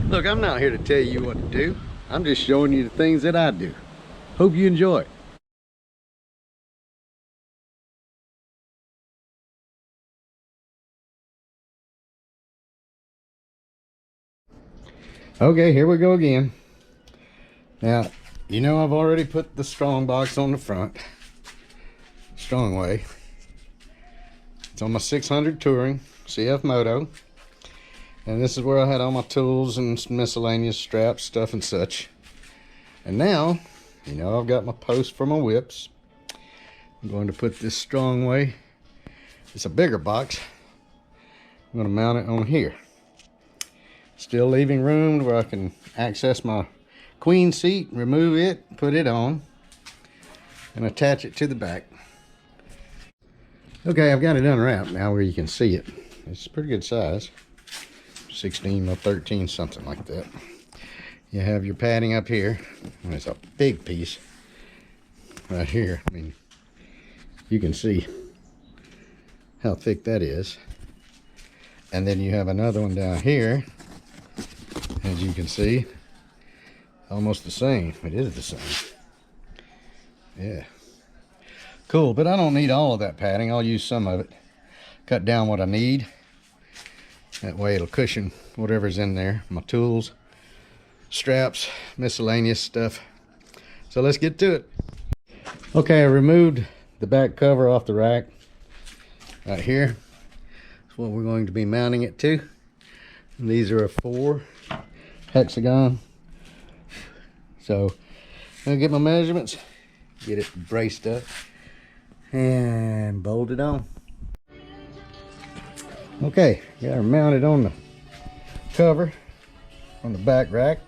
Look, I'm not here to tell you what to do. I'm just showing you the things that I do. Hope you enjoy. Okay, here we go again. Now, you know I've already put the strong box on the front. Strong way. It's on my 600 Touring CF Moto. And this is where I had all my tools and miscellaneous straps, stuff and such. And now, you know I've got my post for my whips. I'm going to put this strong way. It's a bigger box. I'm going to mount it on here. Still leaving room where I can access my queen seat, remove it, put it on, and attach it to the back. Okay, I've got it unwrapped now where you can see it. It's a pretty good size. 16 by 13, something like that. You have your padding up here. And it's a big piece right here. I mean, you can see how thick that is. And then you have another one down here. As you can see, almost the same. It is the same. Yeah. Cool, but I don't need all of that padding. I'll use some of it. Cut down what I need. That way it'll cushion whatever's in there. My tools, straps, miscellaneous stuff. So let's get to it. Okay, I removed the back cover off the rack. Right here. That's what we're going to be mounting it to. And these are a 4 hexagon. So I'm gonna get my measurements, get it braced up, and bolt it on. Okay, got her mounted on the cover on the back rack.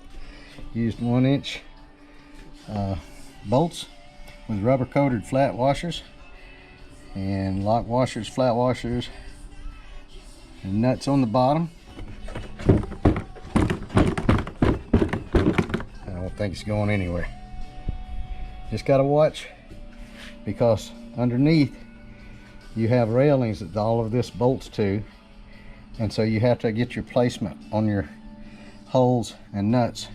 Used 1-inch bolts with rubber coated flat washers and lock washers, flat washers, and nuts on the bottom. I don't think it's going anywhere. Just gotta watch, because underneath you have railings that all of this bolts to, and so you have to get your placement on your holes and nuts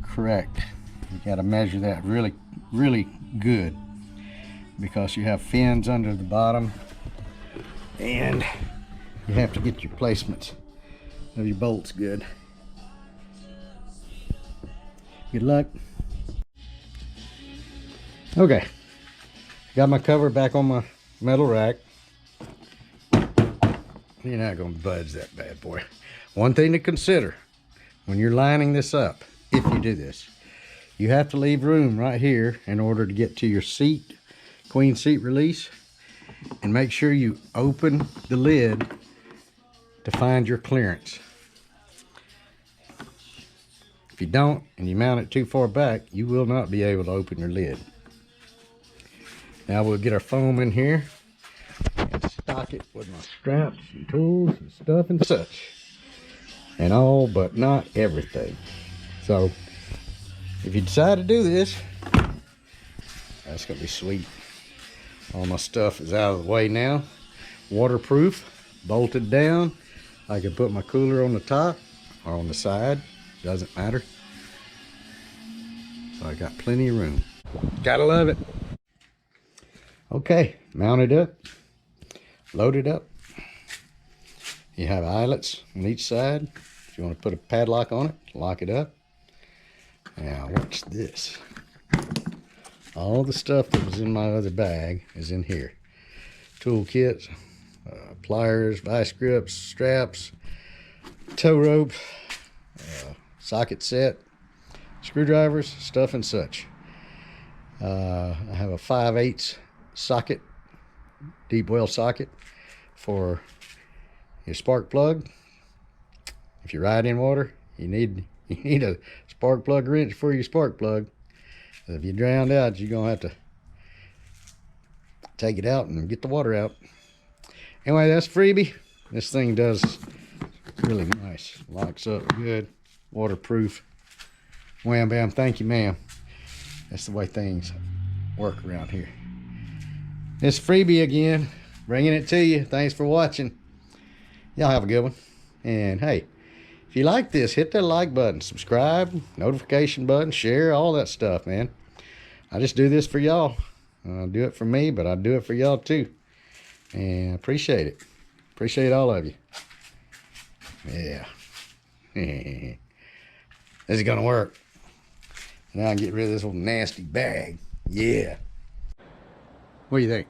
correct. You got to measure that really good, because you have fins under the bottom, and you have to get your placements of your bolts good. Good luck. Okay, got my cover back on my metal rack. You're not going to budge that bad boy. One thing to consider when you're lining this up, if you do this, you have to leave room right here in order to get to your seat, queen seat release, and make sure you open the lid to find your clearance. If you don't, and you mount it too far back, you will not be able to open your lid. Now we'll get our foam in here and stock it with my straps and tools and stuff and such. And all but not everything. So if you decide to do this, that's gonna be sweet. All my stuff is out of the way now. Waterproof, bolted down. I can put my cooler on the top or on the side, doesn't matter. So I got plenty of room. Gotta love it. Okay, mounted up, loaded up. You have eyelets on each side. If you want to put a padlock on it, lock it up. Now watch this. All the stuff that was in my other bag is in here. Tool kits, pliers, vice grips, straps, tow rope, socket set, screwdrivers, stuff and such. I have a 5/8 socket, deep well socket for your spark plug. If you ride in water, you need a spark plug wrench for your spark plug. If you drowned out, you're gonna have to take it out and get the water out. Anyway, that's freebie. This thing does really nice. Locks up good, waterproof. Wham bam, thank you ma'am. That's the way things work around here. It's freebie again, bringing it to you. Thanks for watching. Y'all have a good one. And hey, If you like this, hit that like button, subscribe, notification button, share, all that stuff, man. I just do this for y'all. I do it for me, but I do it for y'all too. And I appreciate it. Appreciate all of you. Yeah. This is gonna work. Now I can get rid of this old nasty bag. Yeah. What do you think?